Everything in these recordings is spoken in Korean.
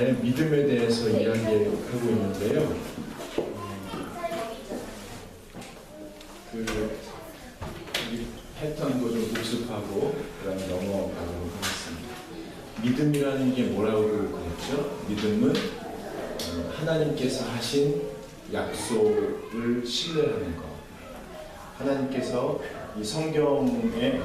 내 믿음에 대해서 이야기하고 있는데요. 그 패턴도 좀 복습하고 그다음에 넘어가도록 하겠습니다. 믿음이라는 게 뭐라고 그랬죠? 믿음은 하나님께서 하신 약속을 신뢰하는 것. 하나님께서 이 성경에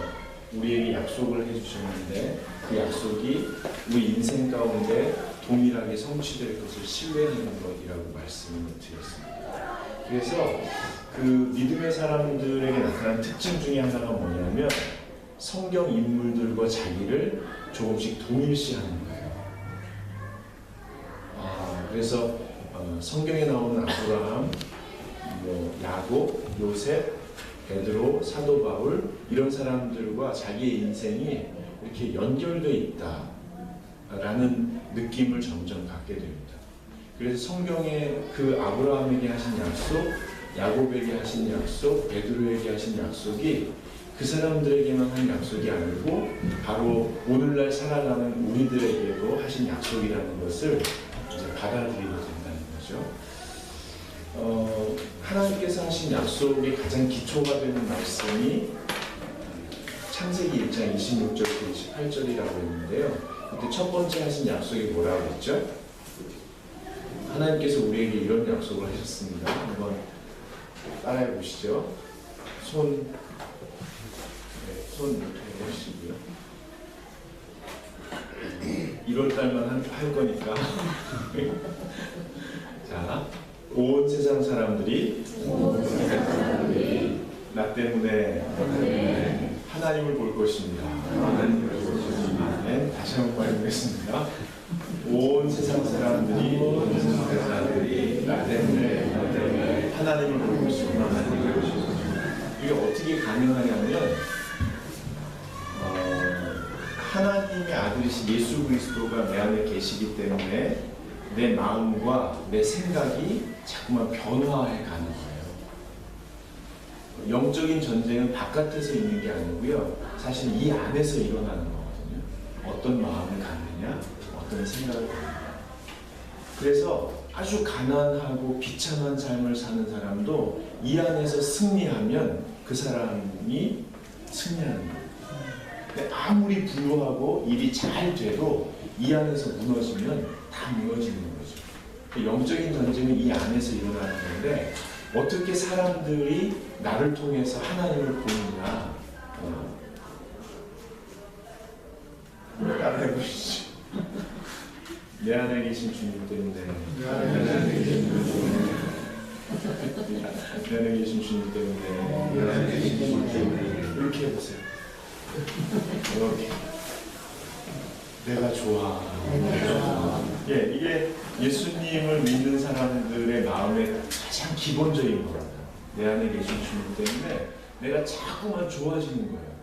우리에게 약속을 해주셨는데 그 약속이 우리 인생 가운데 동일하게 성취될 것을 신뢰하는 것이라고 말씀을 드렸습니다. 그래서 그 믿음의 사람들에게 나타난 특징 중에 하나가 뭐냐면 성경 인물들과 자기를 조금씩 동일시하는 거예요. 그래서 성경에 나오는 아브라함, 야곱, 요셉, 베드로, 사도 바울 이런 사람들과 자기의 인생이 이렇게 연결되어 있다라는 느낌을 점점 갖게 됩니다. 그래서 성경에 그 아브라함에게 하신 약속, 야곱에게 하신 약속, 베드로에게 하신 약속이 그 사람들에게만 한 약속이 아니고 바로 오늘날 살아가는 우리들에게도 하신 약속이라는 것을 이제 받아들이게 된다는 거죠. 하나님께서 하신 약속의 가장 기초가 되는 말씀이 창세기 1장 26절부터 28절이라고 했는데요. 그때 첫 번째 하신 약속이 뭐라고 했죠? 하나님께서 우리에게 이런 약속을 하셨습니다. 한번 따라해 보시죠. 손 이렇게 해주시고요. 1월달만 할 거니까. 자, 온 세상 사람들이 나 때문에 하나님을 볼 것입니다. 네, 다시 한번 말해보겠습니다. 온 세상 사람들이 나 때문에 하나님을 볼 것입니다. 이게 어떻게 가능하냐면 하나님의 아들이신 예수 그리스도가 내 안에 계시기 때문에 내 마음과 내 생각이 자꾸만 변화해 가는 거예요. 영적인 전쟁은 바깥에서 있는 게 아니고요. 사실 이 안에서 일어나는 거거든요. 어떤 마음을 갖느냐, 어떤 생각을 갖느냐. 그래서 아주 가난하고 비참한 삶을 사는 사람도 이 안에서 승리하면 그 사람이 승리하는 거예요. 근데 아무리 부유하고 일이 잘 돼도 이 안에서 무너지면 다 무너지는 거죠. 영적인 전쟁은 이 안에서 일어나는 건데 어떻게 사람들이 나를 통해서 하나님을 보느냐 따라해 보시죠. 내 안에 계신 주님 때문에 내 안에 계신 주님 때문에 이렇게 해보세요. 이렇게 내가 좋아. 예, 이게 예수님을 믿는 사람들의 마음의 가장 기본적인 겁니다. 내 안에 계신 주님 때문에 내가 자꾸만 좋아지는 거예요.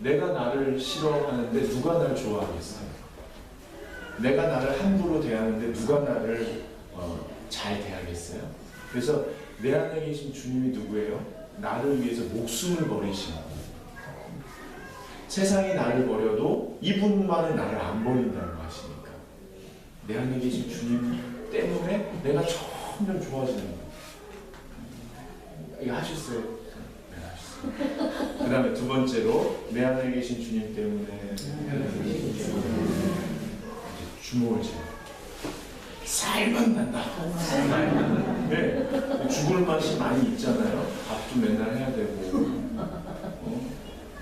내가 나를 싫어하는데 누가 날 좋아하겠어요? 내가 나를 함부로 대하는데 누가 나를 잘 대하겠어요? 그래서 내 안에 계신 주님이 누구예요? 나를 위해서 목숨을 버리시는 거예요. 세상이 나를 버려도 이분만은 나를 안 버린다는 거 아십니까? 내 안에 계신 주님 때문에 내가 점점 좋아지는 거예요. 이거 하셨어요? 네, 하셨어요. 그 다음에 두 번째로 내 안에 계신 주님 때문에 주목을 지어 살만 난다. 네, 죽을 맛이 많이 있잖아요. 밥도 맨날 해야 되고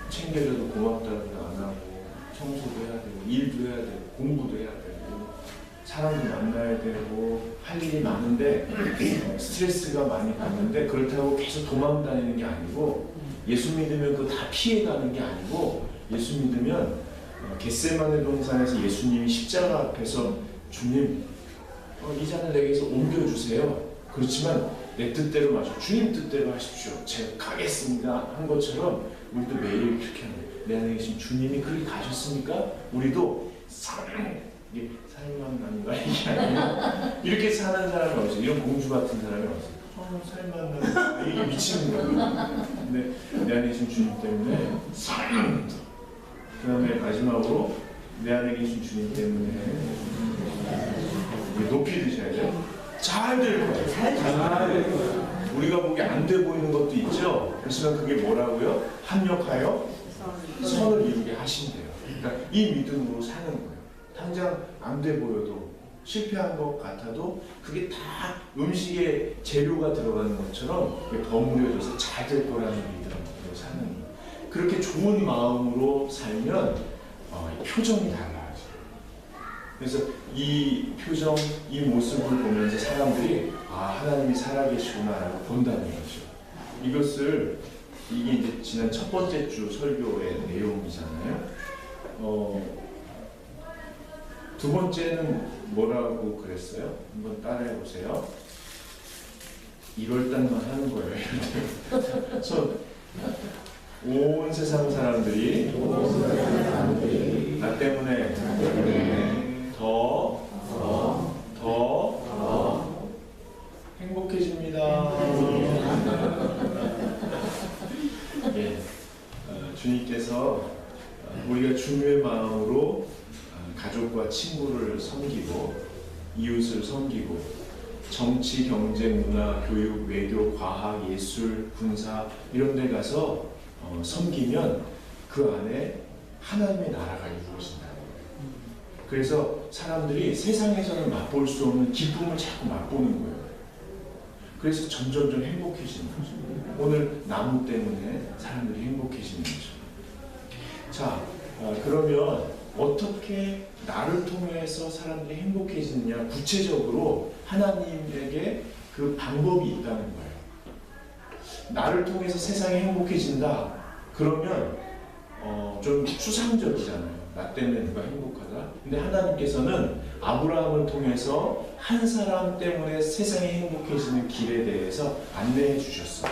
챙겨줘도 고맙다고도 안 하고 청소도 해야 되고 일도 해야 되고 공부도 해야 되고 사람도 만나야 되고 할 일이 많은데 스트레스가 많이 받는데 그렇다고 계속 도망다니는 게 아니고 예수 믿으면 그거 다 피해가는 게 아니고 예수 믿으면 겟세마네 동산에서 예수님이 십자가 앞에서 주님 이 잔을 내게서 옮겨주세요. 그렇지만 내 뜻대로 마시고 주님 뜻대로 하십시오. 제가 가겠습니다. 한 것처럼 우리도 매일 그렇게 하는 거예요. 내 안에 계신 주님이 그렇게 가셨으니까 우리도 이게 살만 나는 거 이게 아니에요. 이렇게 사는 사람이 어디서 이런 공주 같은 사람이 어디서 살만 나는 거 이게 미치는 거예요. 근데 내 안에 계신 주님 때문에 그 다음에 마지막으로 내 안에 계신 주님 때문에 높이 드셔야 돼요. 잘 될 거예요. 잘 될 거예요. 우리가 보기에 안 돼 보이는 것도 있죠. 그렇지만 그게 뭐라고요? 합력하여 선을 이루게 하신대요. 그러니까 이 믿음으로 사는 거예요. 당장 안 돼 보여도 실패한 것 같아도 그게 다 음식에 재료가 들어가는 것처럼 버무려져서 잘 될 거라는 믿음으로 사는 거예요. 그렇게 좋은 마음으로 살면 표정이 달라져요. 그래서 이 표정, 이 모습을 보면서 사람들이 하나님이 살아계시구나라고 본다는 거죠. 이게 이제 지난 첫 번째 주 설교의 내용이잖아요. 두 번째는 뭐라고 그랬어요? 한번 따라해 보세요. 1월달만 하는 거예요. 온 세상 사람들이 나 때문에 더 행복해집니다. 예, 주님께서 우리가 주님의 마음으로 가족과 친구를 섬기고 이웃을 섬기고 정치, 경제, 문화, 교육, 외교, 과학, 예술, 군사 이런 데 가서 섬기면 그 안에 하나님의 나라가 이루어진다. 그래서 사람들이 세상에서는 맛볼 수 없는 기쁨을 자꾸 맛보는 거예요. 그래서 점점점 행복해지는 거죠. 오늘 나무 때문에 사람들이 행복해지는 거죠. 자, 그러면 어떻게 나를 통해서 사람들이 행복해지느냐, 구체적으로 하나님에게 그 방법이 있다는 거예요. 나를 통해서 세상이 행복해진다. 그러면 좀 추상적이잖아요. 나 때문에 누가 행복하다. 근데 하나님께서는 아브라함을 통해서 한 사람 때문에 세상이 행복해지는 길에 대해서 안내해 주셨어요.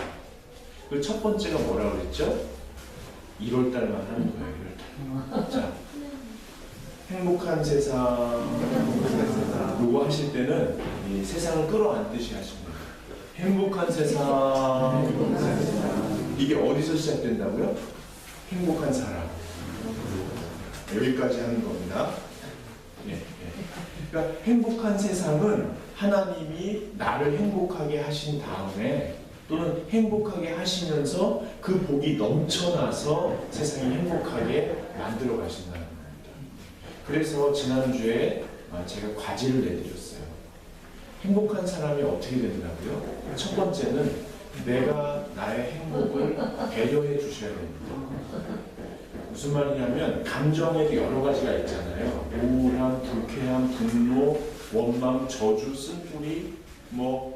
그 첫 번째가 뭐라고 그랬죠? 1월달만 하는 거예요. 1월달. 자, 행복한 세상. 요거 하실 때는 이 세상을 끌어안듯이 하십니다. 행복한 세상. 이게 어디서 시작된다고요? 행복한 사람. 여기까지 하는 겁니다. 예. 그러니까 행복한 세상은 하나님이 나를 행복하게 하신 다음에 또는 행복하게 하시면서 그 복이 넘쳐나서 세상이 행복하게 만들어 가신다는 겁니다. 그래서 지난주에 제가 과제를 내드렸어요. 행복한 사람이 어떻게 된다고요? 첫 번째는 내가 나의 행복을 배려해 주셔야 됩니다. 무슨 말이냐면 감정에도 여러 가지가 있잖아요. 우울함, 불쾌함, 분노, 원망, 저주, 쓴뿌리,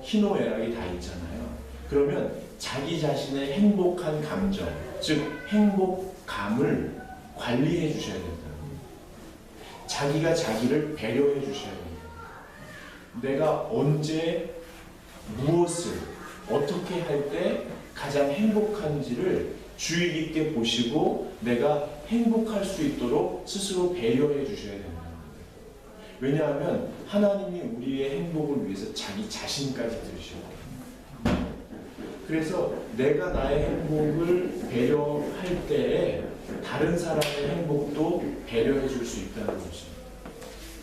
희노애락이 다 있잖아요. 그러면 자기 자신의 행복한 감정, 즉 행복감을 관리해 주셔야 된다. 자기가 자기를 배려해 주셔야 됩니다. 내가 언제 무엇을 어떻게 할 때 가장 행복한지를 주의 깊게 보시고 내가 행복할 수 있도록 스스로 배려해 주셔야 된다는 거예요. 왜냐하면 하나님이 우리의 행복을 위해서 자기 자신까지 들으시거든요. 그래서 내가 나의 행복을 배려할 때에 다른 사람의 행복도 배려해 줄 수 있다는 것입니다.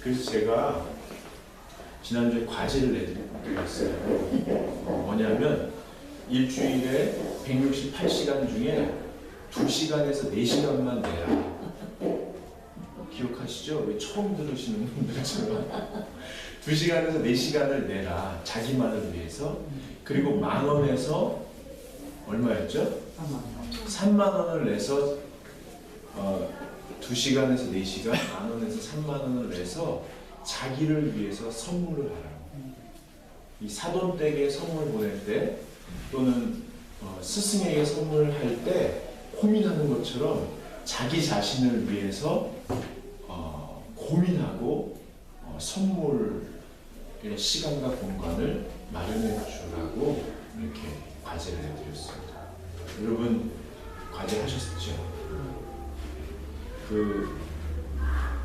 그래서 제가 지난주에 과제를 내드렸어요. 뭐냐면 일주일에 168시간 중에 2시간에서 4시간만 내라. 기억하시죠? 왜 처음 들으시는 분들처럼 2시간에서 4시간을 내라. 자기만을 위해서. 그리고 10,000원에서 얼마였죠? 30,000원을 내서 2시간에서 4시간 10,000원에서 30,000원을 내서 자기를 위해서 선물을 하라고. 이 사돈댁에 선물 보낼 때 또는 스승에게 선물할 때 고민하는 것처럼 자기 자신을 위해서 고민하고 선물의 시간과 공간을 마련해 주라고 이렇게 과제를 해드렸습니다. 여러분 과제 하셨죠?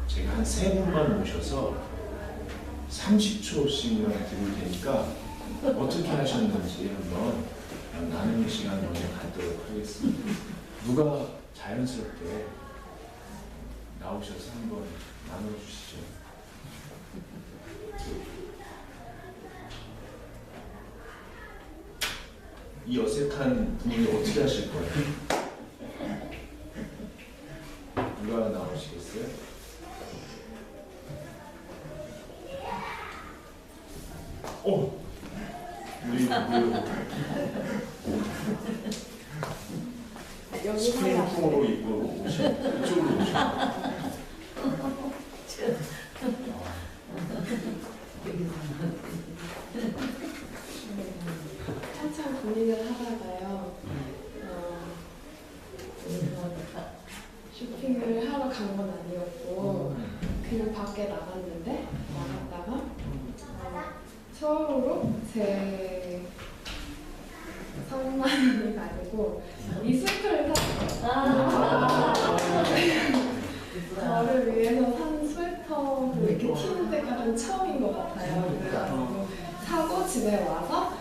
제가 한 3분만 모셔서 30초씩만 드릴 테니까 어떻게 하셨는지 한번 나누는 시간 먼저 갖도록 하겠습니다. 누가 자연스럽게 나오셔서 한번 나눠주시죠. 이 어색한 분위기 어떻게 하실 거예요? 누가 나오시겠어요? 우리 스프링통으로 입고 이쪽으로 오시면 한참 고민을 하다가요. 쇼핑을 하러 간 건 아니었고 그냥 밖에 나갔다가 처음으로 제 선만이 가지고 이 스웨터를 샀어요. 저를 위해서 산 스웨터 이렇게 튀는 때가 처음인 것 같아요. 그래가지고 사고 집에 와서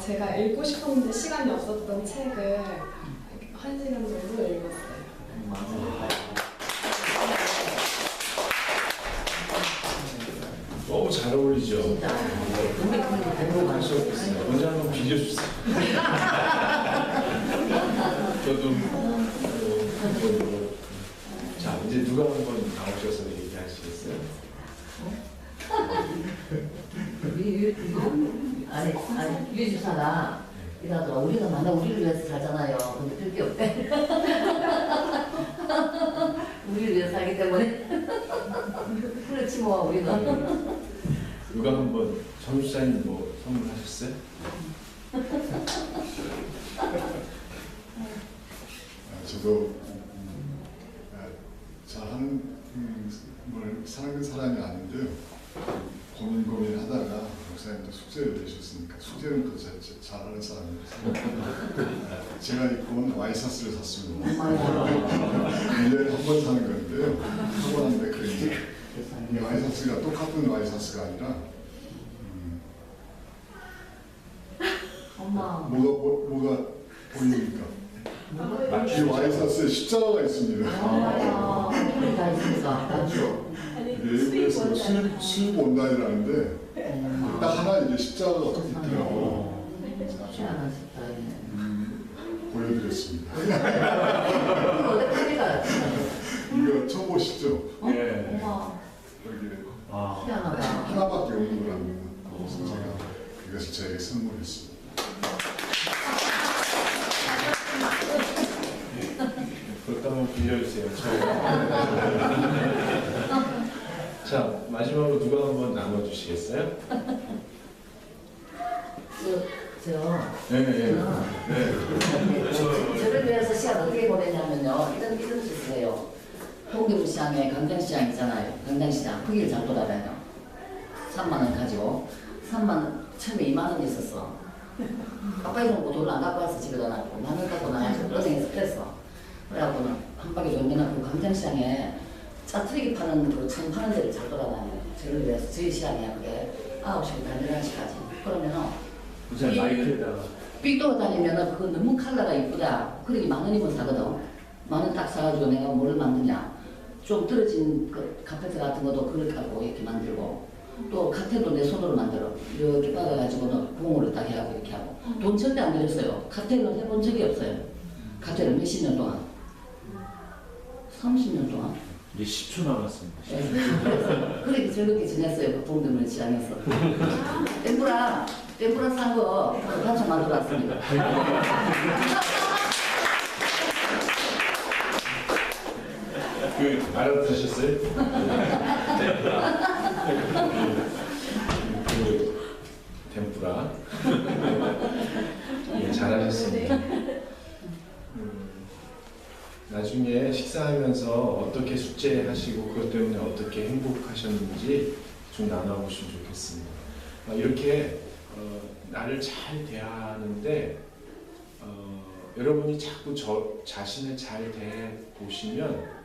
제가 읽고 싶었는데 시간이 없었던 책을 1시간 정도 읽었어요. 너무 잘 어울리죠? 행복할 수 없겠어요. 먼저 한번 빌려주세요. 저도 자, 이제 누가 한번 나오셔서 얘기하시겠어요? 아니, 유지사가 이러더라. 우리가 만나 우리를 위해서 살잖아요. 근데 그게 없대. 우리를 위해서 살기 때문에. 그렇지 뭐, 우리는. 누가 한번 전수사님 뭐 선물하셨어요? 저도 잘하는 걸 사는 사람이 아닌데요. 고민하다가 목사님도 숙제를 내셨으니까 숙제는 더 잘하는 사람이에요. 제가 입고 온 와이셔츠를 샀습니다. 1년에 한 번 사는 건데요. 하고 났는데 이 와이셔츠가 똑같은 와이셔츠가 아니라 엄마. 뭐가 보입니까? 이 와이셔츠에 십자가가 있습니다. 다 있으니까. 맞죠? 외국에서 수입 온라인이라는데 딱 하나 이제 십자가가 있더라고요. 희한하셨다. 보여드렸습니다. 어디까지가? 이거 처음 보시죠? 네. 엄마. 여기 희한하다. 하나밖에 없는 거라는 그래서 제가 이것을 저에게 선물했습니다. 그것도 한번 빌려주세요. 자, 마지막으로 누가 한번 나눠주시겠어요? 네. 저를 위해서 시간 어떻게 보내냐면요. 이런 짓이에요. 동대문시장에 강정시장 있잖아요. 강정시장. 거기를 잘 돌아다녀. 3만 원 가지고. 3만 원, 처음에 2만 원 있었어. 아빠 이런 거 돈을 안 갖고 와서 집에다 놨고, 만 원 갖고 나가서 은행에서 그랬어. 그래갖고는 한 바퀴 돌면 그 강정시장에 짜투리기 파는 그 천 파는 데를 잘 돌아다녀요. 저를 위해서 저희 시장에 그게 9시부터 11시까지. 그러면은 우선 마이크에다가 삑 돌아다니면은 그거 너무 컬러가 이쁘다. 그러기 10,000원이면 사거든. 10,000원 딱 사가지고 내가 뭐를 만드냐. 좀 떨어진 그 카페트 같은 것도 그걸 갖고 이렇게 만들고 또 카테도 내 손으로 만들어. 이렇게 받아가지고는 봉으로 딱 해가지고 이렇게 하고. 돈 절대 안 들였어요. 카테는 해본 적이 없어요. 카테를 몇십 년 동안. 30년 동안. 이제 10초 남았습니다. 그렇게 저렇게 지냈어요. 그 동대문 시장에서. tempura 산 거 반찬 만들어 왔습니다. 그 알아들으셨어요? 그 템프라. 예, 잘하셨습니다. 나중에 식사하면서 어떻게 숙제하시고 그것 때문에 어떻게 행복하셨는지 좀 나눠보시면 좋겠습니다. 이렇게 나를 잘 대하는데 여러분이 자꾸 저 자신을 잘 대보시면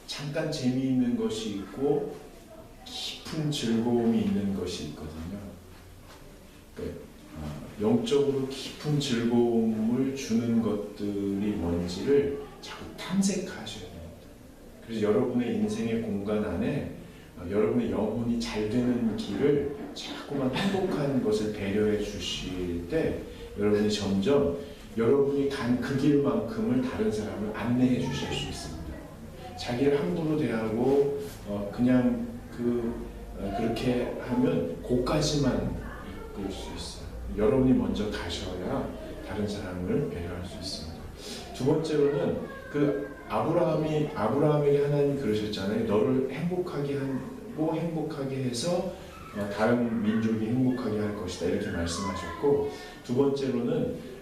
잠깐 재미있는 것이 있고 깊은 즐거움이 있는 것이 있거든요. 영적으로 깊은 즐거움을 주는 것들이 뭔지를 자꾸 탐색하셔야 됩니다. 그래서 여러분의 인생의 공간 안에 여러분의 영혼이 잘 되는 길을 자꾸만 행복한 것을 배려해 주실 때 여러분이 점점 여러분이 간 그 길만큼을 다른 사람을 안내해 주실 수 있습니다. 자기를 함부로 대하고 그냥 그렇게 하면 고까지만 이끌 수 있어요. 여러분이 먼저 가셔야 다른 사람을 배려할 수 있습니다. 두 번째로는 아브라함에게 하나님이 그러셨잖아요. 너를 행복하게 하고 행복하게 해서 다른 민족이 행복하게 할 것이다 이렇게 말씀하셨고, 두 번째로는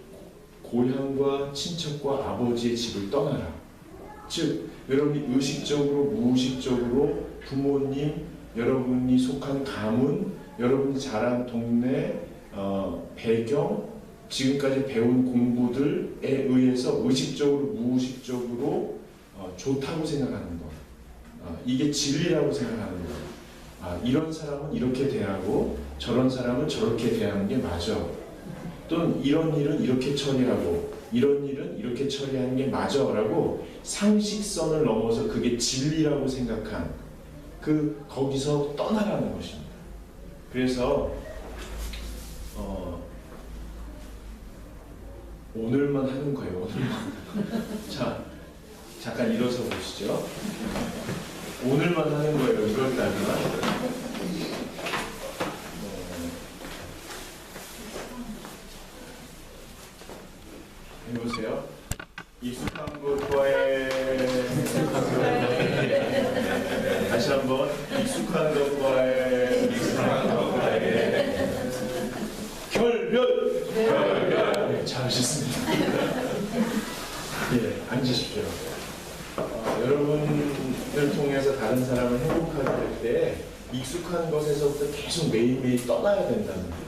고향과 친척과 아버지의 집을 떠나라. 즉 여러분이 의식적으로 무의식적으로 부모님, 여러분이 속한 가문, 여러분이 자란 동네, 배경, 지금까지 배운 공부들에 의해서 의식적으로 무의식적으로 좋다고 생각하는 것, 이게 진리라고 생각하는 것, 이런 사람은 이렇게 대하고 저런 사람은 저렇게 대하는 게 맞아, 또는 이런 일은 이렇게 처리하고 이런 일은 이렇게 처리하는 게 맞아라고 상식선을 넘어서 그게 진리라고 생각한 거기서 떠나라는 것입니다. 그래서 오늘만 하는 거예요. 오늘만. 자, 잠깐 일어서 보시죠. 오늘만 하는 거예요. 이럴 때만. 해보세요. 익숙한 것과의 다시 한번 익숙한 것과의 결별. 네, 잘하셨습니다. 예, 앉으십시오. 여러분을 통해서 다른 사람을 행복하게 할 때 익숙한 것에서부터 계속 매일매일 떠나야 된다는 거예요.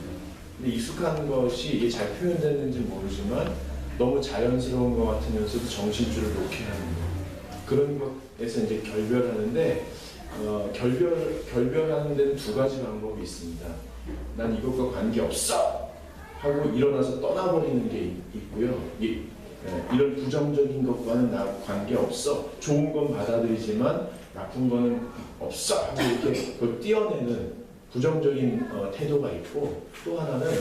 근데 익숙한 것이 이게 잘 표현됐는지 모르지만 너무 자연스러운 것 같으면서도 정신줄을 놓게 하는 거. 그런 것에서 이제 결별하는데 결별하는 데는 두 가지 방법이 있습니다. 난 이것과 관계없어! 하고 일어나서 떠나버리는 게 있고요. 이런 부정적인 것과는 나 관계없어. 좋은 건 받아들이지만 나쁜 거는 없어! 하고 이렇게 그걸 띄어내는 부정적인 태도가 있고, 또 하나는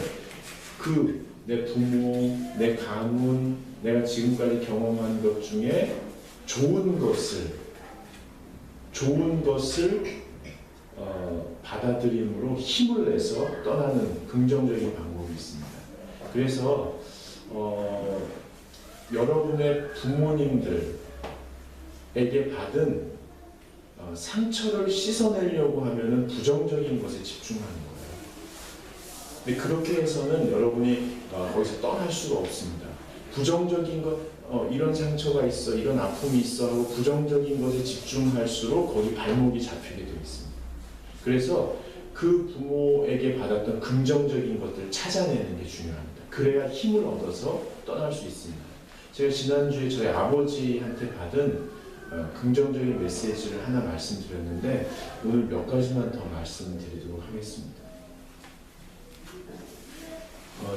내 부모, 내 가문, 내가 지금까지 경험한 것 중에 좋은 것을 받아들임으로 힘을 내서 떠나는 긍정적인 방법이 있습니다. 그래서 여러분의 부모님들에게 받은 상처를 씻어내려고 하면은 부정적인 것에 집중하는 거예요. 근데 그렇게 해서는 여러분이 거기서 떠날 수가 없습니다. 부정적인 것, 이런 상처가 있어, 이런 아픔이 있어 하고 부정적인 것에 집중할수록 거기 발목이 잡히게 되어 있습니다. 그래서 그 부모에게 받았던 긍정적인 것들을 찾아내는 게 중요합니다. 그래야 힘을 얻어서 떠날 수 있습니다. 제가 지난주에 저희 아버지한테 받은 긍정적인 메시지를 하나 말씀드렸는데 오늘 몇 가지만 더 말씀드리도록 하겠습니다.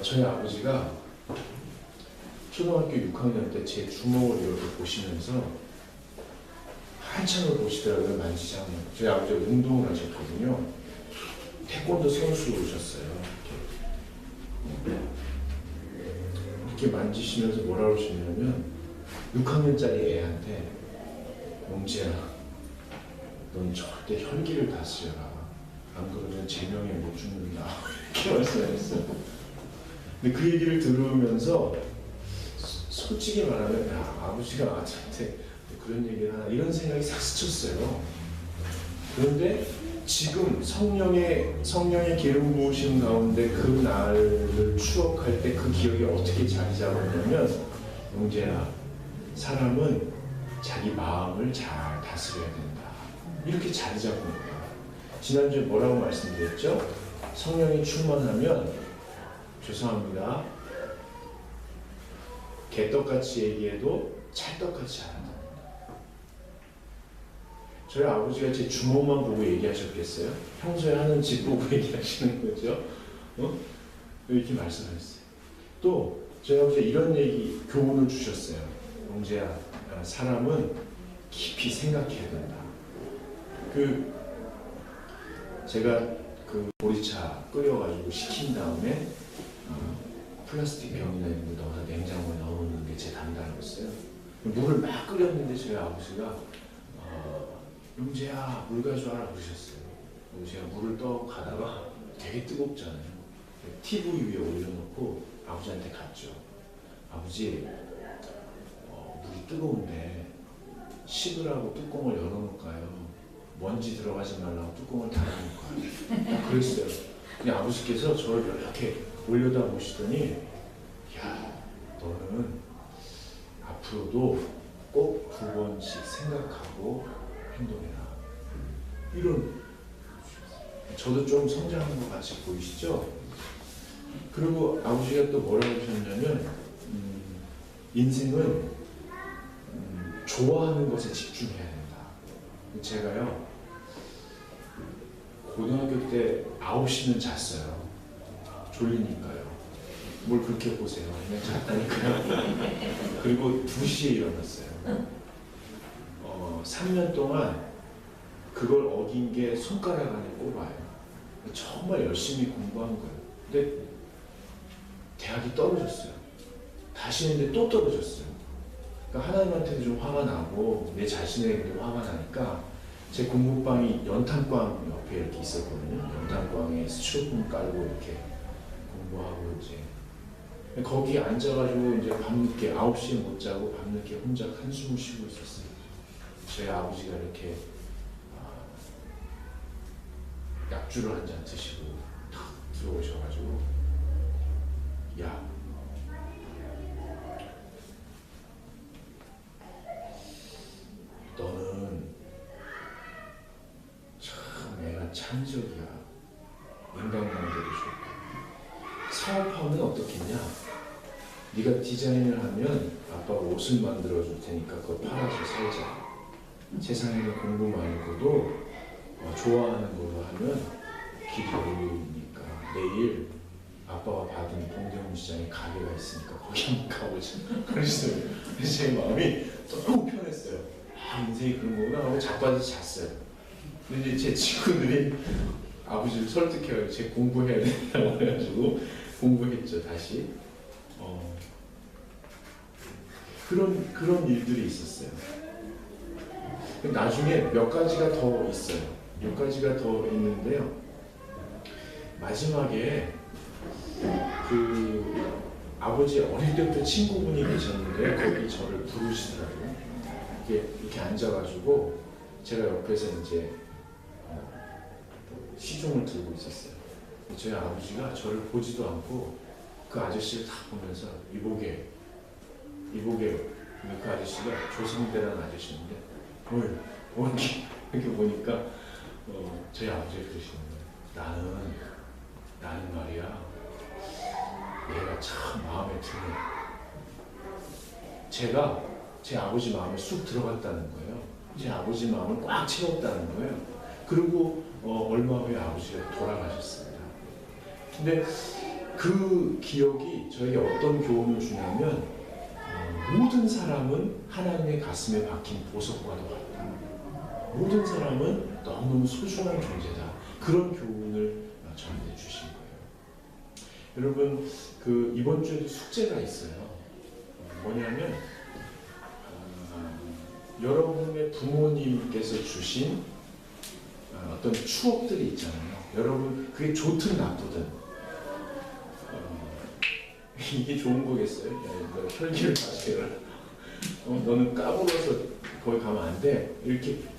저희 아버지가 초등학교 6학년 때 제 주먹을 이렇게 보시면서 한참을 보시더라고요. 만지지 않는. 저희 아버지가 운동을 하셨거든요. 태권도 선수셨어요. 이렇게 만지시면서 뭐라 그러시냐면 6학년짜리 애한테 영재야, 넌 절대 혈기를 다스려라. 안 그러면 제명에 못 죽는다. 이렇게 말씀하셨어요. 근데 그 얘기를 들으면서 솔직히 말하면 아버지가 아들한테 그런 얘기를 하나 이런 생각이 싹 스쳤어요. 그런데 지금 성령의 기름 부으심 가운데 그 날을 추억할 때 그 기억이 어떻게 자리 잡았냐면, 영재야, 사람은 자기 마음을 잘 다스려야 된다. 이렇게 자리 잡은 거예요. 지난주에 뭐라고 말씀드렸죠? 성령이 충만하면, 죄송합니다, 개떡같이 얘기해도 찰떡같이 알아듣는다. 저희 아버지가 제 주먹만 보고 얘기하셨겠어요? 평소에 하는 짓 보고 얘기하시는 거죠? 이렇게 말씀하셨어요. 또 저희 아버지가 이런 교훈을 주셨어요. 영재야, 사람은 깊이 생각해야 된다. 제가 보리차 끓여가지고 식힌 다음에 플라스틱 병이나 이런 거 넣어서 냉장고에 넣어놓는 게 제 담당이었어요. 물을 막 끓였는데 저희 아버지가 용재야 물 가져와라 그러셨어요. 그리고 제가 물을 떠 가다가 되게 뜨겁잖아요. TV 위에 올려놓고 아버지한테 갔죠. 아버지 물이 뜨거운데 식으라고 뚜껑을 열어놓을까요? 먼지 들어가지 말라고 뚜껑을 닫아놓을까요? 그랬어요. 근데 아버지께서 저를 이렇게 올려다 보시더니 야 너는 앞으로도 꼭 2번씩 생각하고 행동해라. 이런 저도 좀 성장한 것 같이 보이시죠? 그리고 아버지가 또 뭐라고 하셨냐면 인생은 좋아하는 것에 집중해야 된다. 제가요 고등학교 때 9시는 잤어요. 졸리니까요. 뭘 그렇게 보세요. 그냥 잤다니까요. 그리고 2시에 일어났어요. 3년 동안 그걸 어긴 게 손가락 안에 꼽아요. 정말 열심히 공부한 거예요. 근데 대학이 떨어졌어요. 다시 했는데 또 떨어졌어요. 그러니까 하나님한테도 좀 화가 나고 내 자신에게도 화가 나니까 제 공부방이 연탄광 옆에 이렇게 있었거든요. 연탄광에 스티로폼 깔고 이렇게 공부하고 이제 거기 앉아가지고 이제 밤늦게 9시에 못 자고 밤늦게 혼자 한숨을 쉬고 있었어요. 저희 아버지가 이렇게 약주를 한 잔 드시고 탁 들어오셔가지고 야 너는 참 애가 창의적이야. 인간관계도 좋고 사업하면 어떻겠냐? 네가 디자인을 하면 아빠가 옷을 만들어 줄 테니까 그거 팔아서 살자. 세상에는 공부 말고도 좋아하는 걸로 하면 길이 어려우니까 내일 아빠가 받은 동대문 시장에 가게가 있으니까 거기 한번 가보자. 그러시더라고요. 그래서 제 마음이 너무 편했어요. 아 인생이 그런 거구나 하고 자빠져 잤어요. 근데 이제 제 친구들이 아버지를 설득해가지고 제 공부해야 된다고 해가지고 공부했죠 다시. 그런 일들이 있었어요. 나중에 몇 가지가 더 있어요. 몇 가지가 더 있는데요. 마지막에 그 아버지 어릴 때부터 친구분이 계셨는데 거기 저를 부르시더라고요. 이렇게 앉아가지고 제가 옆에서 이제 시중을 들고 있었어요. 저희 아버지가 저를 보지도 않고 그 아저씨를 다 보면서 이보게 그 아저씨가 조성대라는 아저씨인데 이렇게 보니까 저희 아버지가 그러시는 거예요. 나는 말이야 얘가 참 마음에 드네. 제가 제 아버지 마음에 쑥 들어갔다는 거예요. 제 아버지 마음을 꽉 채웠다는 거예요. 그리고 얼마 후에 아버지가 돌아가셨습니다. 근데 그 기억이 저에게 어떤 교훈을 주냐면 모든 사람은 하나님의 가슴에 박힌 보석과도 같다. 모든 사람은 너무너무 소중한 존재다. 그런 교훈을 저한테 주신 거예요. 여러분 이번 주에도 숙제가 있어요. 뭐냐면 여러분의 부모님께서 주신 어떤 추억들이 있잖아요. 여러분 그게 좋든 나쁘든 이게 좋은 거겠어요? 너 혈기를 마셔라. 너는 까불어서 거기 가면 안 돼.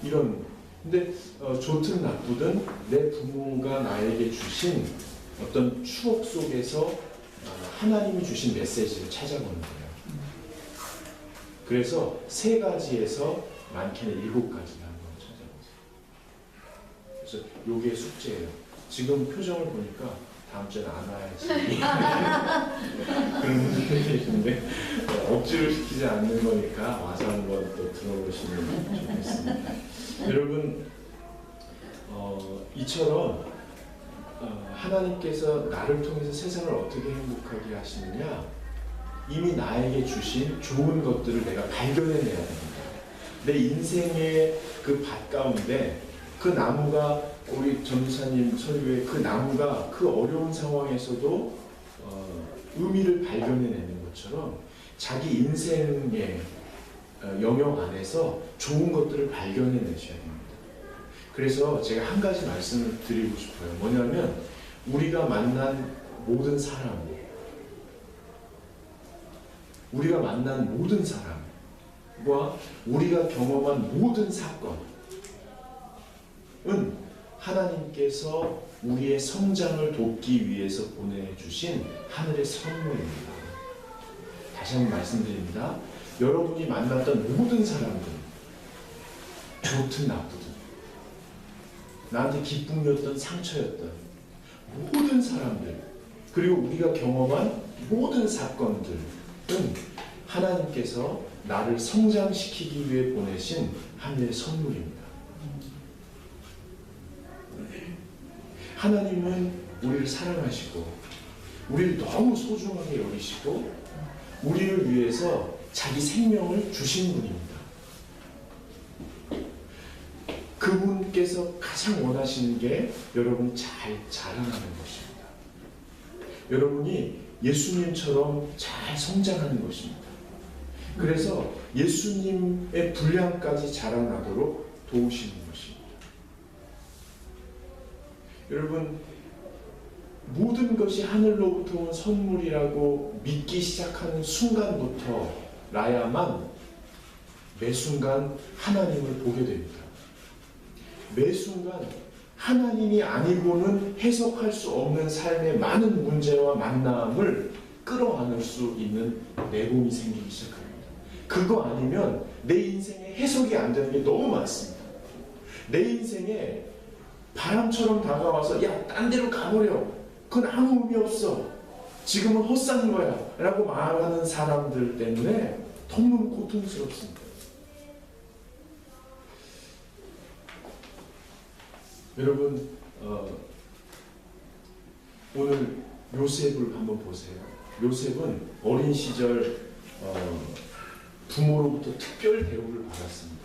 이런. 근데 좋든 나쁘든 내 부모가 나에게 주신 어떤 추억 속에서 하나님이 주신 메시지를 찾아보는 거예요. 그래서 3가지에서 많게는 7가지를 한번 찾아보세요. 그래서 요게 숙제예요. 지금 표정을 보니까 다음 주에는 안 와야지. 그런 분들이 계신데 억지를 시키지 않는 거니까 와서 한번 또 들어보시면 좋겠습니다. 여러분 이처럼 하나님께서 나를 통해서 세상을 어떻게 행복하게 하시느냐 이미 나에게 주신 좋은 것들을 내가 발견해내야 됩니다. 내 인생의 그 밭 가운데 그 나무가 우리 전도사님 설교에 그 나무가 그 어려운 상황에서도 의미를 발견해내는 것처럼 자기 인생의 영역 안에서 좋은 것들을 발견해내셔야 됩니다. 그래서 제가 한 가지 말씀을 드리고 싶어요. 뭐냐면 우리가 만난 모든 사람, 우리가 만난 모든 사람과 우리가 경험한 모든 사건은 하나님께서 우리의 성장을 돕기 위해서 보내주신 하늘의 선물입니다. 다시 한번 말씀드립니다. 여러분이 만났던 모든 사람들, 좋든 나쁘든, 나한테 기쁨이었던 상처였던 모든 사람들, 그리고 우리가 경험한 모든 사건들은 하나님께서 나를 성장시키기 위해 보내신 하늘의 선물입니다. 하나님은 우리를 사랑하시고 우리를 너무 소중하게 여기시고 우리를 위해서 자기 생명을 주신 분입니다. 그분께서 가장 원하시는 게 여러분이 잘 자라나는 것입니다. 여러분이 예수님처럼 잘 성장하는 것입니다. 그래서 예수님의 분량까지 자라나도록 도우시는 것입니다. 여러분, 모든 것이 하늘로부터 온 선물이라고 믿기 시작하는 순간부터 라야만 매 순간 하나님을 보게 됩니다. 매 순간 하나님이 아니고는 해석할 수 없는 삶의 많은 문제와 만남을 끌어안을 수 있는 내공이 생기기 시작합니다. 그거 아니면 내 인생에 해석이 안 되는 게 너무 많습니다. 내 인생에 바람처럼 다가와서 야, 딴 데로 가버려. 그건 아무 의미 없어. 지금은 헛사는 거야. 라고 말하는 사람들 때문에 너무 고통스럽습니다. 여러분, 오늘 요셉을 한번 보세요. 요셉은 어린 시절 부모로부터 특별 대우를 받았습니다.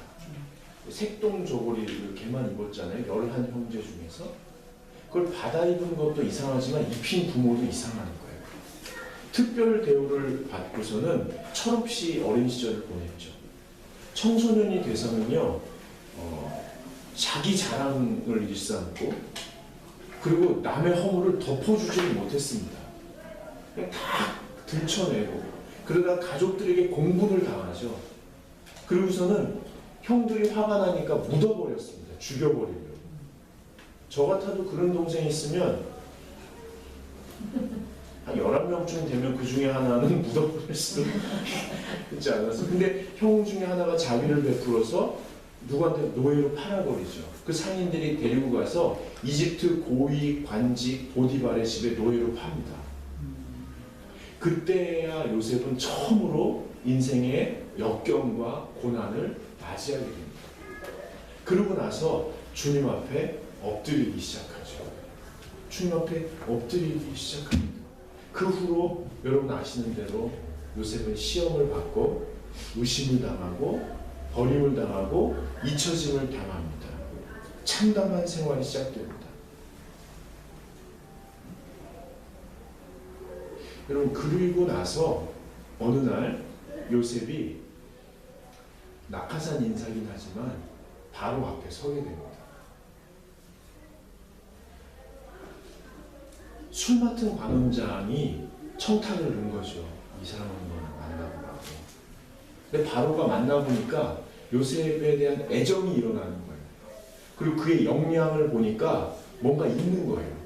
색동 저고리를 걔만 입었잖아요. 11형제 중에서. 그걸 받아 입은 것도 이상하지만 입힌 부모도 이상한 거예요. 특별 대우를 받고서는 철없이 어린 시절을 보냈죠. 청소년이 돼서는요, 자기 자랑을 일삼고 그리고 남의 허물을 덮어주지를 못했습니다. 그냥 다 들춰내고 그러다 가족들에게 공분을 당하죠. 그리고서는 형들이 화가 나니까 묻어버렸습니다. 죽여버리려고. 저 같아도 그런 동생이 있으면 한 11명쯤 되면 그 중에 하나는 묻어버릴 수도 있지 않았어. 근데 형 중에 하나가 자비를 베풀어서 누구한테 노예로 팔아버리죠. 그 상인들이 데리고 가서 이집트 고위 관직 보디발의 집에 노예로 팝니다. 그때야 요셉은 처음으로 인생의 역경과 고난을 맞이하게 됩니다. 그러고 나서 주님 앞에 엎드리기 시작하죠. 주님 앞에 엎드리기 시작합니다. 그 후로 여러분 아시는 대로 요셉은 시험을 받고 의심을 당하고 버림을 당하고 잊혀짐을 당합니다. 참담한 생활이 시작됩니다. 여러분, 그리고 나서 어느 날 요셉이 낙하산 인사긴 하지만 바로 앞에 서게 됩니다. 술 맡은 관원장이 청탁을 넣은 거죠. 이 사람을 만나보라고. 근데 바로가 만나보니까 요셉에 대한 애정이 일어나는 거예요. 그리고 그의 역량을 보니까 뭔가 있는 거예요.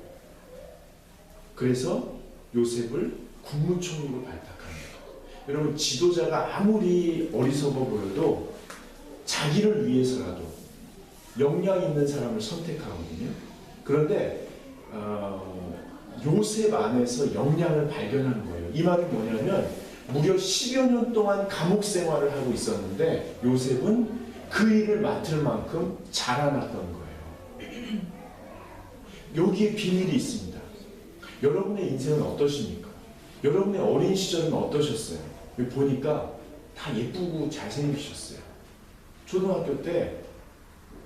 그래서 요셉을 국무총리로 발탁합니다. 여러분, 지도자가 아무리 어리석어 보여도 자기를 위해서라도 역량 있는 사람을 선택하거든요. 그런데 요셉 안에서 역량을 발견한 거예요. 이 말은 뭐냐면 무려 10여 년 동안 감옥 생활을 하고 있었는데 요셉은 그 일을 맡을 만큼 자라났던 거예요. 여기에 비밀이 있습니다. 여러분의 인생은 어떠십니까? 여러분의 어린 시절은 어떠셨어요? 보니까 다 예쁘고 잘생기셨어요. 초등학교 때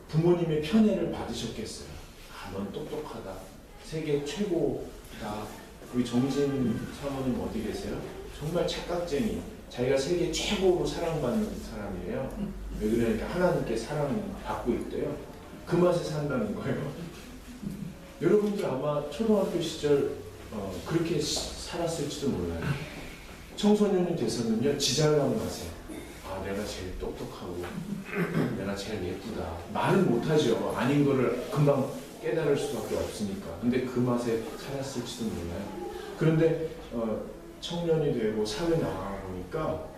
부모님의 편애를 받으셨겠어요. 아, 넌 똑똑하다. 세계 최고다. 우리 정진 사모님 어디 계세요? 정말 착각쟁이. 자기가 세계 최고로 사랑받는 사람이에요. 왜 그러니까 하나님께 사랑받고 있대요. 그 맛에 산다는 거예요. 여러분들 아마 초등학교 시절 그렇게 살았을지도 몰라요. 청소년이 돼서는요, 지잘난 맛에 아, 내가 제일 똑똑하고 내가 제일 예쁘다. 말은 못하죠. 아닌 거를 금방 깨달을 수밖에 없으니까. 근데 그 맛에 살았을지도 몰라요. 그런데 청년이 되고 사회 나가 보니까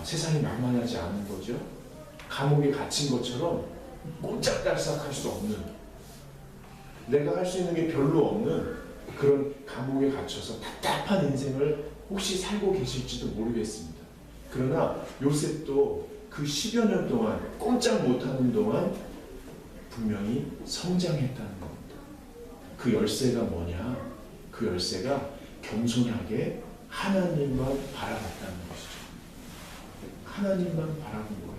세상이 만만하지 않은 거죠. 감옥에 갇힌 것처럼 꼼짝달싹할 수 없는, 내가 할 수 있는 게 별로 없는 그런 감옥에 갇혀서 답답한 인생을 혹시 살고 계실지도 모르겠습니다. 그러나 요셉도 그 10여 년 동안 꼼짝 못하는 동안 분명히 성장했다는 겁니다. 그 열쇠가 뭐냐? 그 열쇠가 겸손하게 하나님만 바라봤다는 것이죠. 하나님만 바라본 거예요.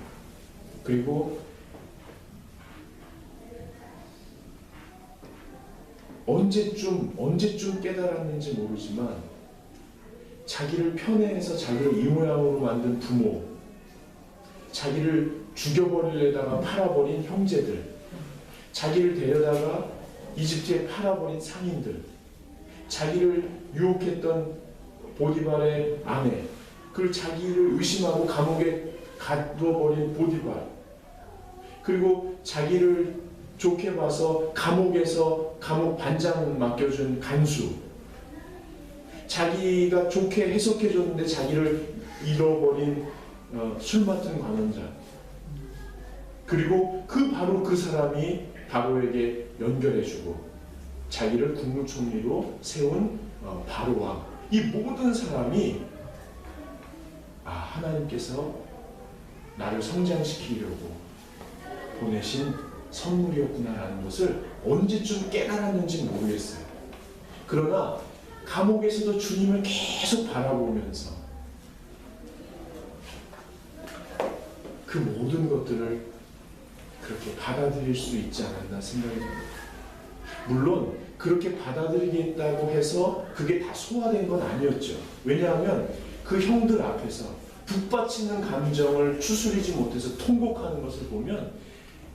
그리고 언제쯤 깨달았는지 모르지만 자기를 편애해서 자기를 이 모양으로 만든 부모, 자기를 죽여버리려다가 팔아버린 형제들, 자기를 데려다가 이집트에 팔아버린 상인들, 자기를 유혹했던 보디발의 아내, 그리고 자기를 의심하고 감옥에 가둬버린 보디발, 그리고 자기를 좋게 봐서 감옥에서 감옥 반장 맡겨준 간수, 자기가 좋게 해석해줬는데 자기를 잃어버린 술 맡은 관원자, 그리고 바로 그 사람이 바로에게 연결해주고 자기를 국무총리로 세운 바로왕, 이 모든 사람이 하나님께서 나를 성장시키려고 보내신 선물이었구나라는 것을 언제쯤 깨달았는지 모르겠어요. 그러나 감옥에서도 주님을 계속 바라보면서 그 모든 것들을 그렇게 받아들일 수 있지 않았나 생각이 듭니다. 물론 그렇게 받아들이겠다고 해서 그게 다 소화된 건 아니었죠. 왜냐하면 그 형들 앞에서 북받치는 감정을 추스리지 못해서 통곡하는 것을 보면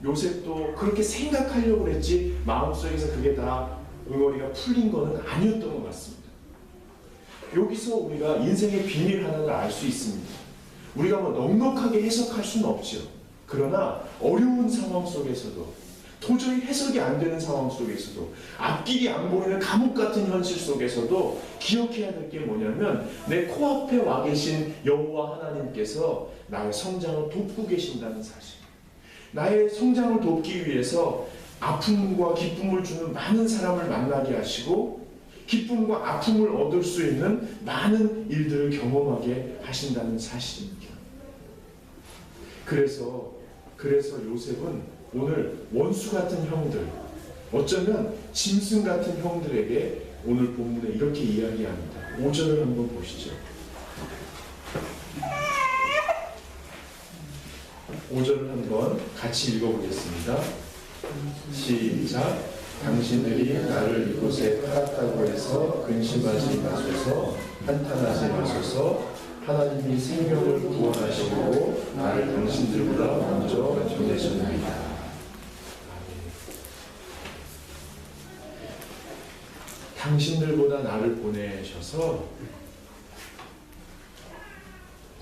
요셉도 그렇게 생각하려고 그랬지 마음속에서 그게 다 응어리가 풀린 거는 아니었던 것 같습니다. 여기서 우리가 인생의 비밀 하나를 알 수 있습니다. 우리가 넉넉하게 해석할 수는 없죠. 그러나 어려운 상황 속에서도, 도저히 해석이 안 되는 상황 속에서도, 앞길이 안 보이는 감옥 같은 현실 속에서도 기억해야 될 게 뭐냐면 내 코앞에 와 계신 여호와 하나님께서 나의 성장을 돕고 계신다는 사실. 나의 성장을 돕기 위해서 아픔과 기쁨을 주는 많은 사람을 만나게 하시고 기쁨과 아픔을 얻을 수 있는 많은 일들을 경험하게 하신다는 사실입니다. 그래서 요셉은 오늘 원수 같은 형들, 어쩌면 짐승 같은 형들에게 오늘 본문에 이렇게 이야기합니다. 5절을 한번 보시죠. 5절을 한번 같이 읽어보겠습니다. 시작. 당신들이 나를 이곳에 팔았다고 해서 근심하지 마소서, 한탄하지 마소서. 하나님이 생명을 구원하시고 나를 당신들보다 먼저 보내셨나이다. 당신들보다 나를 보내셔서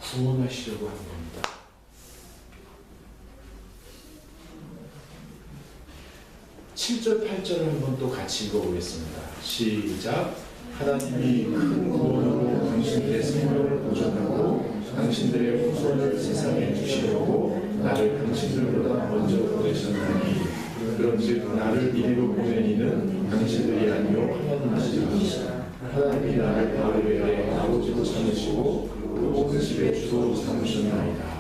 구원하시려고 한 겁니다. (7절) (8절을) 한번 또 같이 읽어보겠습니다. 시작. 하나님이 큰 구원으로 당신들의 생명을 보존하고 당신들의 후손을 세상에 주시려고 나를 당신들보다 먼저 보내셨나니 그런즉 나를 이리로 보낸 이는 당신들이 아니요 하나님이시라. 하나님이 나를 바로에게 아버지로 삼으시고 그 모든 집의 주로 삼으셨나이다.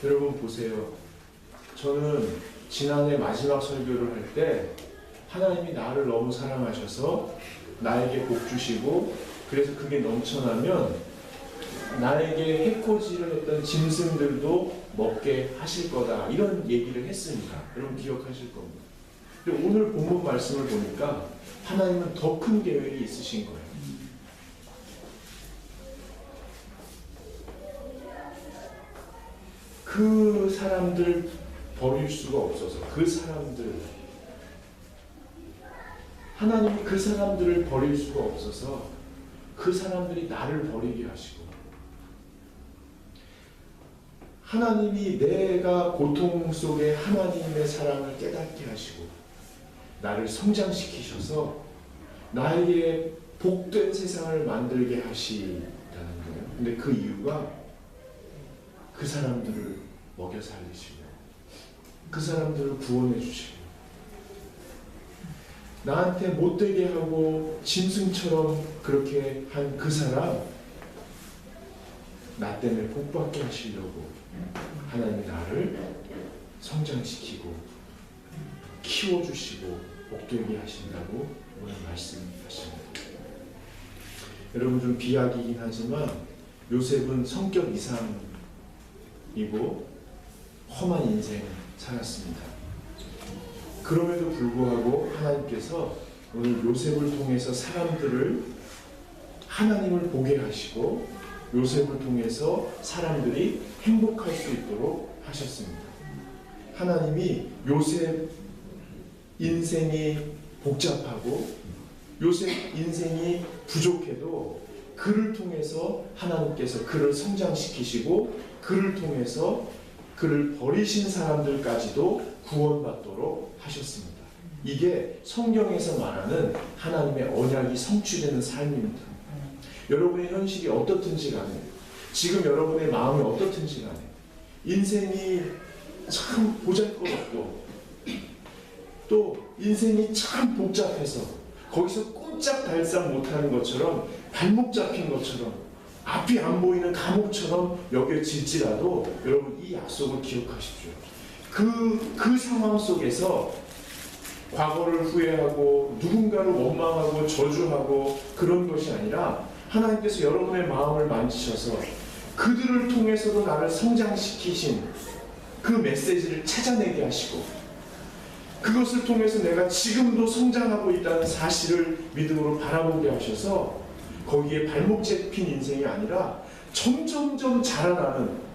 여러분 보세요. 저는 지난해 마지막 설교를 할 때 하나님이 나를 너무 사랑하셔서 나에게 복 주시고 그래서 그게 넘쳐나면 나에게 해코지를 했던 짐승들도 먹게 하실 거다 이런 얘기를 했습니다. 여러분 기억하실 겁니다. 근데 오늘 본문 말씀을 보니까 하나님은 더 큰 계획이 있으신 거예요. 그 사람들 버릴 수가 없어서 그 사람들 하나님이 그 사람들을 버릴 수가 없어서 그 사람들이 나를 버리게 하시고 하나님이 내가 고통 속에 하나님의 사랑을 깨닫게 하시고 나를 성장시키셔서 나에게 복된 세상을 만들게 하시다는 거예요. 근데 그 이유가 그 사람들을 먹여 살리시고 그 사람들을 구원해 주시고 나한테 못되게 하고 짐승처럼 그렇게 한 그 사람 나 때문에 복받게 하시려고 하나님이 나를 성장시키고 키워주시고 복되게 하신다고 오늘 말씀하십니다. 여러분 좀 비약이긴 하지만 요셉은 성격 이상이고 험한 인생 살았습니다. 그럼에도 불구하고 하나님께서 오늘 요셉을 통해서 사람들을 하나님을 보게 하시고 요셉을 통해서 사람들이 행복할 수 있도록 하셨습니다. 하나님이 요셉 인생이 복잡하고 요셉 인생이 부족해도 그를 통해서 하나님께서 그를 성장시키시고 그를 통해서 그를 버리신 사람들까지도 구원받도록 하셨습니다. 이게 성경에서 말하는 하나님의 언약이 성취되는 삶입니다. 여러분의 현실이 어떻든지 간에 지금 여러분의 마음이 어떻든지 간에 인생이 참 보잘것없고 또 인생이 참 복잡해서 거기서 꼼짝달싹 못하는 것처럼 발목 잡힌 것처럼 앞이 안 보이는 감옥처럼 여겨질지라도 여러분 이 약속을 기억하십시오. 그 상황 속에서 과거를 후회하고 누군가를 원망하고 저주하고 그런 것이 아니라 하나님께서 여러분의 마음을 만지셔서 그들을 통해서도 나를 성장시키신 그 메시지를 찾아내게 하시고 그것을 통해서 내가 지금도 성장하고 있다는 사실을 믿음으로 바라보게 하셔서 거기에 발목 잡힌 인생이 아니라 점점점 자라나는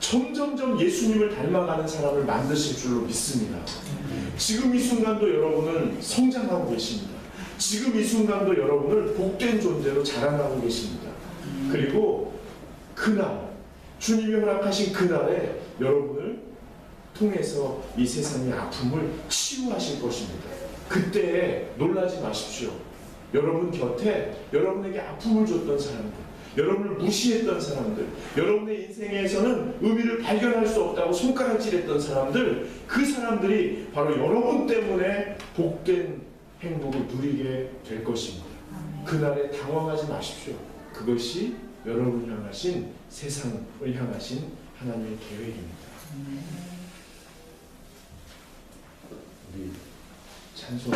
점점점 예수님을 닮아가는 사람을 만드실 줄로 믿습니다. 지금 이 순간도 여러분은 성장하고 계십니다. 지금 이 순간도 여러분을 복된 존재로 자라나고 계십니다. 그리고 그날 주님이 허락하신 그날에 여러분을 통해서 이 세상의 아픔을 치유하실 것입니다. 그때에 놀라지 마십시오. 여러분 곁에 여러분에게 아픔을 줬던 사람들, 여러분을 무시했던 사람들, 여러분의 인생에서는 의미를 발견할 수 없다고 손가락질했던 사람들, 그 사람들이 바로 여러분 때문에 복된 행복을 누리게 될 것입니다. 그날에 당황하지 마십시오. 그것이 여러분을 향하신 세상을 향하신 하나님의 계획입니다. 우리 찬송